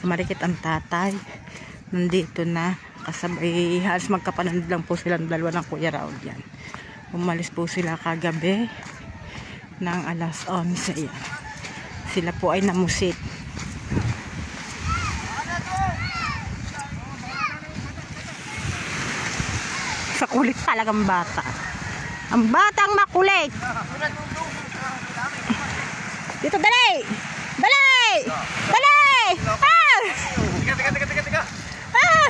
Marikit ang tatay. Nandito na. Kasabay, halos magkapanand lang po silang dalawa ng Kuya Raul yan. Umalis po sila kagabi ng alas 11. Yan. Sila po ay namusit. Sa kulit talagang bata. Ang batang makulit. Dito, dali! Dali! Dali! Ah! Tiga. Ah!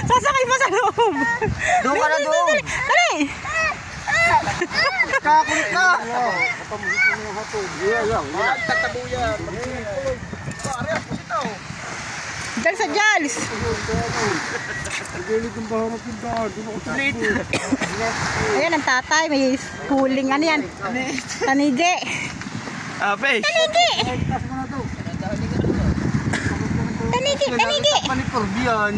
Sasakay pa sa loob. Doon ka na doon. Dali! Kakulit ka. Tatabuyan. Dali sa Jals. Ayan ang tatay. May huling ano yan. Tanige. Ape. Tanige. Tanige. Panikorbiyan.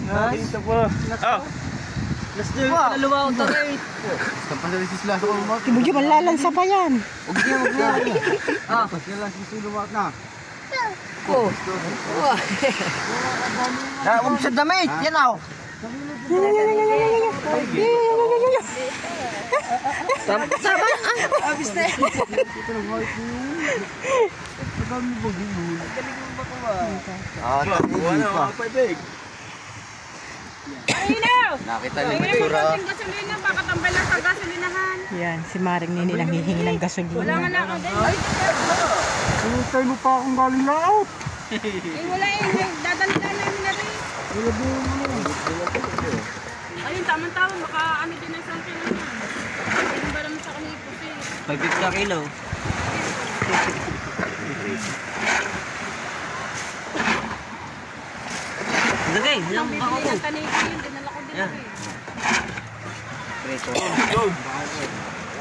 Ito po. Oh. Let's do it. Naluwa ko tayo. Kapag sila sa kumot. Ibujo malalansa pa yan. Huwag niya. Ah, sila sisiluwat na. Oh. Huwag sa damit. Yan ako. Tama. Abis na yan. Nakita niyo yung tura. Baka tambay lang sa gasolinahan. Yan, si Maring Nini nanghihingi ng gasolina. Wala nga na ako din. Hinintay mo pa akong galing laot. Wala eh. Dadalitan namin na rin. Ayun, tamang-tama. Baka ano din ang isang kilo niya. Ayun ba naman sa kanipos eh. 550 kilo. Lagay, lang ako ko. Ang tanigi yun, dinala ko din ako eh. Preso.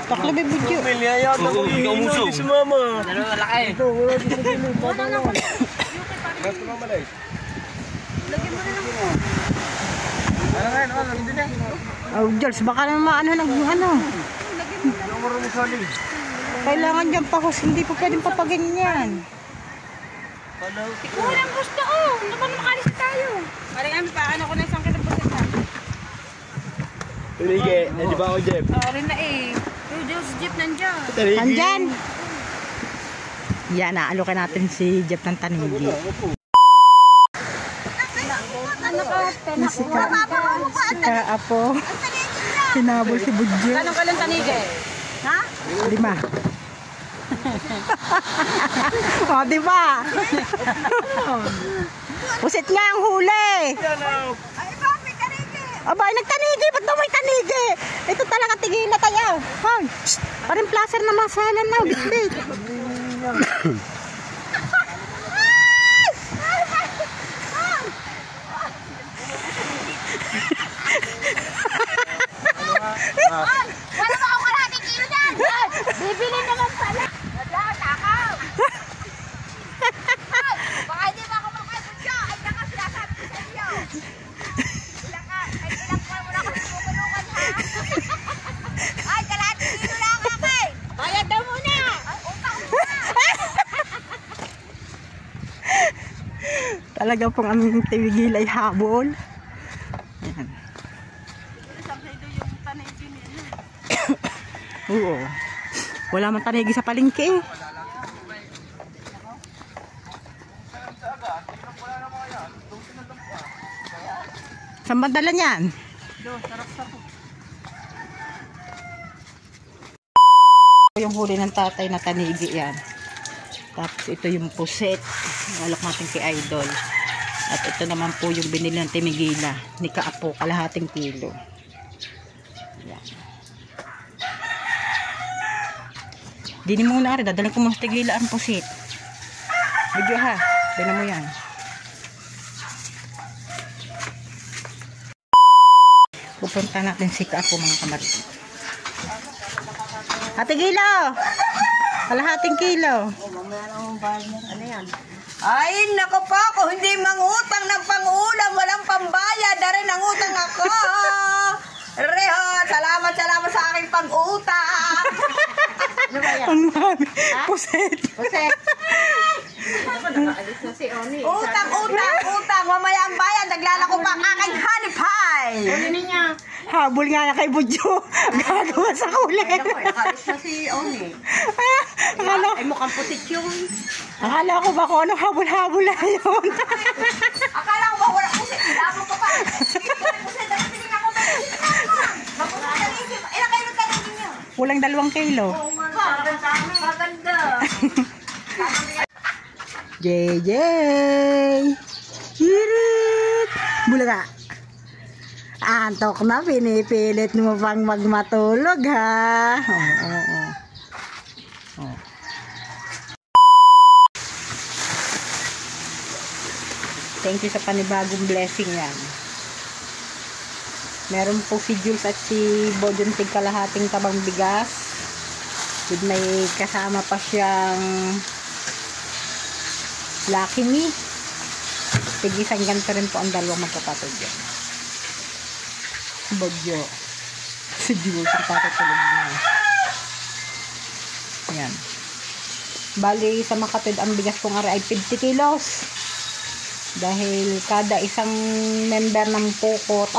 Taklo may budyo. Pamilya yata ko iinom si mama. Dalawa laki. Ito, wala din sa gilid. Wala na ako. Basta mamalay. Lagyan mo na lang. Ano nga, lagyan din yan. Oh, Jals, baka naman maano ng ano. Ano marunong saling? Kailangan dyan pa hos, hindi po pwedeng papaganyan. Walang gusto oh. Ano ba makalis tayo? Parang kami pa, ano ko na isang kilo po sa Tulige, di ba ako, Jeff? rin na eh. Yung jeep nandiyan. Nandyan! Yan, naalokan natin si Jeff ng Tanigi. Si Ka Apo. Hinabol si Budyo. Anong kalang tanige? Ha? 5. O, diba? Pusit nga ang huli. Abay, nagtanigi. Ba't daw may tanigi? Ito talaga tigil na tayo. Hoy, parang placer na masalan na. Bitbit. Wala ba ako kalahating kilo dyan? Bibili naman pala. Wala, takaw. Baka hindi ba ako makapagpunta? Ay, nakas sinasabi ko sa inyo. Ilang pa muna ako sumulungan ha? Ay, kalahating kilo lang kakay. Bayad daw muna. Ay, utang muna. Talaga pong aming tigil ay habol. Ayan. Oo. Wala man tanigi sa palengke eh. Saan ba dala niyan? Yung huli ng tatay na tanigi yan. Tapos ito yung puset. Nalok natin kay Idol. At ito naman po yung binili ng Timigila ni Kaapo, kalahating kilo. Yan. Dini muna rin, dadaling ko muna sa Tigila ang pusit. Medyo ha, tignan mo yan. Pupunta natin si Kaapo mga kamarin. Tigila! Kalahating kilo. Ano yan? Ay, nako po, kung hindi mangutang ng pangulam, walang pambayad, na rin ang utang ako. Reho, salamat sa aking pag-utang. Ano ba yan? Ang mami. Puset. Puset. Ako, nakaalis na si Oni. Utang. Mamaya ang bayan, naglalako pa ang aking honey pie. Ano niya? Habol nga na kay Budyo. Gagawa sa kulit. Ako, nakaalis na si Oni. Akala, Ay, mukhang pusit yun. akala ko ba kung anong habol-habol na yun. Akala ko ba wala pusit? Ilamo ko pa. Pusit, dapat hindi ako pusit. Mapunta na rin. Ilang kayo nagkaroon niyo? Kulang 2 kilo. Maganda. JJ! Hirit! Bulaga! Antok na, pinipilit mo pang magmatulog, ha? Oo. Thank you sa panibagong blessing yan. Meron po si Jules at si Bodyon tig kalahating tabang bigas. With may kasama pa siyang Lucky Me. Tigisang ganito rin po ang dalawang magkapatid yan. Si Bodyo. Si Jules ang patutulog niya. Yan. Bali sa Makatid ang bigas kong ari ay 50 kilos. Dahil kada isang member ng Pukot,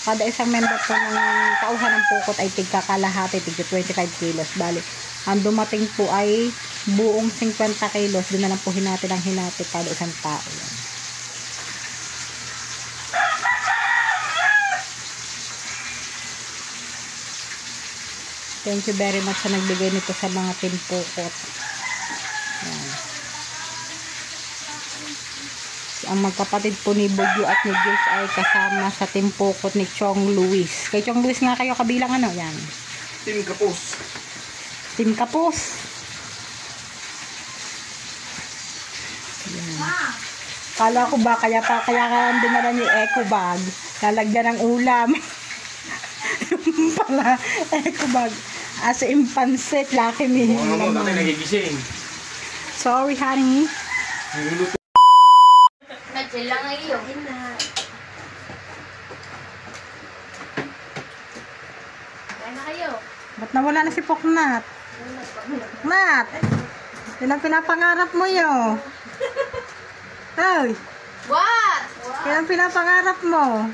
kada isang member po ng tauhan ng Pukot ay tigkakalahati, tigka 25 kilos. Bali, ang dumating po ay buong 50 kilos. Doon na lang po hinati ng hinati kada isang tao. Yan. Thank you very much sa nagbigay nito sa mga Team Pukot. Yan. Ang magkapatid po ni Bodyo at ni Jules ay kasama sa Team Pukot ni Chong Luis. Kay Chong Luis nga kayo kabilang yan? Team Kapos. Team Kapos. Yan. Kala ko ba kaya dinala niyo eco bag. Lalagyan ng ulam. Yung pala eco bag. As in pansit, Lucky Me. Ano mo, tatay nagigising. Sorry, honey. Niluluto. Nag-chill lang ang iyo. Kaya na kayo. Ba't nawala na si Poknat? Poknat! Yun ang pinapangarap mo yun. Ay! What? Yun ang pinapangarap mo.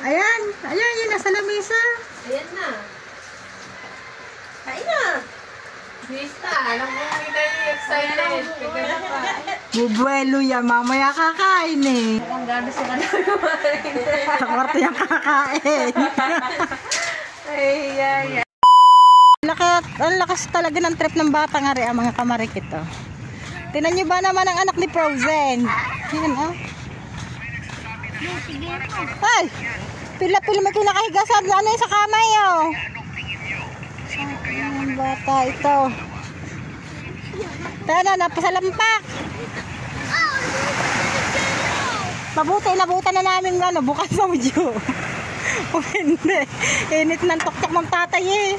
Ayan! Ayan! Yun nasa lamesa. Ayan na. Kain na. Bista, alam mo hindi tayo excited. Bigla pa. Bubuelo yan. Mamaya kakain eh. Ang gano sa kanila. Sa kwarto yung kakain. Ay. Ang lakas talaga ng trip ng bata nga rin ang mga kamarikit. Oh. Tinan nyo ba naman ang anak ni Frozen? Yan oh. Ay! Pila-pila may kinakahigasan. Ano yung sa kamay oh. Ang bata ito. Tana, napasalampak. Mabuti, nabutan na namin bukas sa udyo. O hindi. Init ng tok-tok ng tatay eh.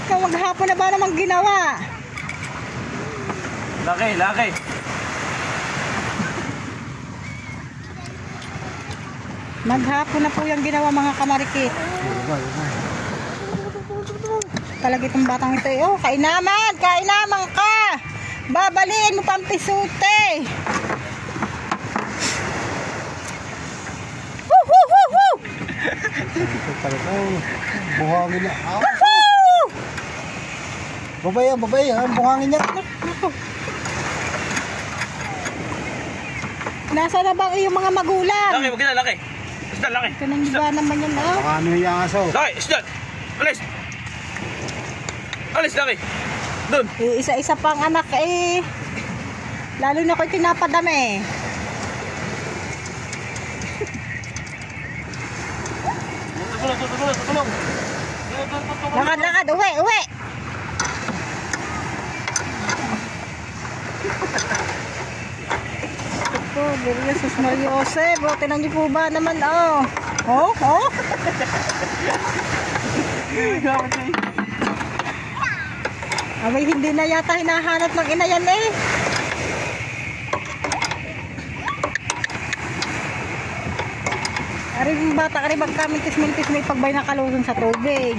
Kung maghapon na ba namang ginawa? Laki. Maghapon na po yung ginawa mga kamarikit. Talaga itong batang ito eh. Oh, kainaman ka! Babaliin mo pang pisute! Woo! Buhangin na. Babay, buhangin niya. Nasa na ba yung mga magulang? Laki, wag na, laki. Isda, laki. Kanang ba naman yan oh? Ano yung aso? Laki, isda. Alis, laki. Doon. Isa-isa pang anak eh. Lalo na ko'y pinapadami. Tulong. Lakad, uwi. Ito, Jesus Maria Jose. Bote na niyo po ba naman, oh. Oh? Abay, hindi na yata hinahanap ng ina yan eh. Ari yung bata, ari magkamintis-mintis may pagbay na kalusan sa tubig.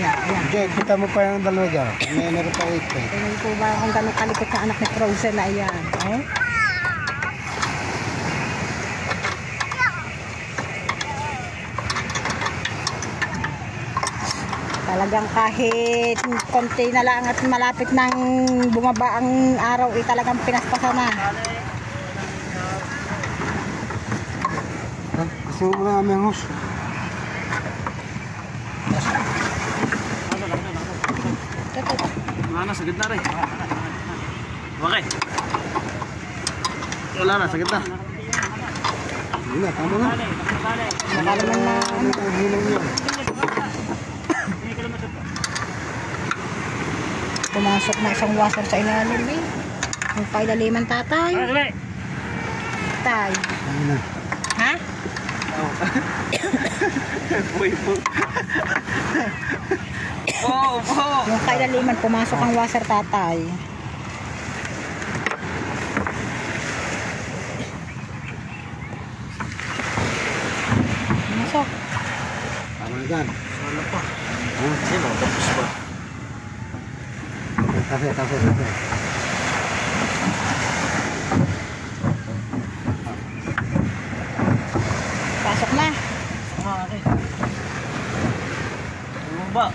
Yan. Jay, kita mo pa yung dalawa dyan. Meron pa 8 eh. Tingnan ko ba kung gano'ng kalikot na anak ni Frozen na yan. Oh? Talagang kahit konti na lang at malapit nang bumaba ang araw, talagang pinaspasan na. Gusto mo na aming hus. Wala na, sakit na rin. Okay. Wala na, sakit na. Wala, tama na. Nakalaman na ano. Pumasok na isang washer sa ilalim eh. Yung pailaliman tatay. Tay. Ano na? Ha? Yung kailaliman, pumasok ang washer tatay. Pumasok. Tama na dyan. Wala pa. Hindi mo, tapos ba? Kafe. Pasok na. Ano ba?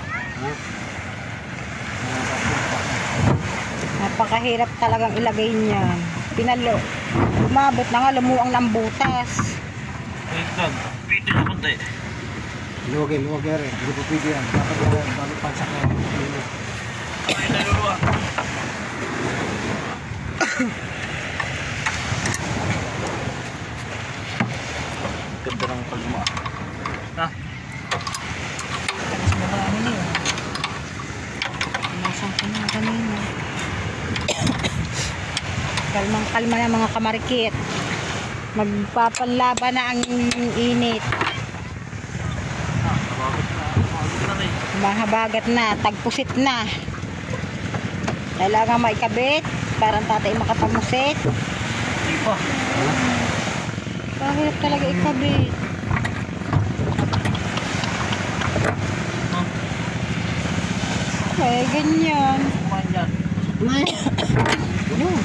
Napakahirap talagang ilagay niyan. Pinalo. Umabot na nga, lumuang ng butas. Wait lang. Pito na punta eh. Luwag rin. Hindi po pwede yan. Dapat yan. Balik pansak na. Ay, naluluwa. Ganda ng kalma. Ha? Tagas mo ba ano yun? Pumasang ko na kanina. Kalmang-kalma na mga kamarikit. Magpapanlaban na ang init. Mahabagat na, tagpusit na. Kailangan maikabit para ang tatay makapamusit. Hindi pa. Kahirap talaga ikabit. Eh, ganyan. Kumain dyan. Yun.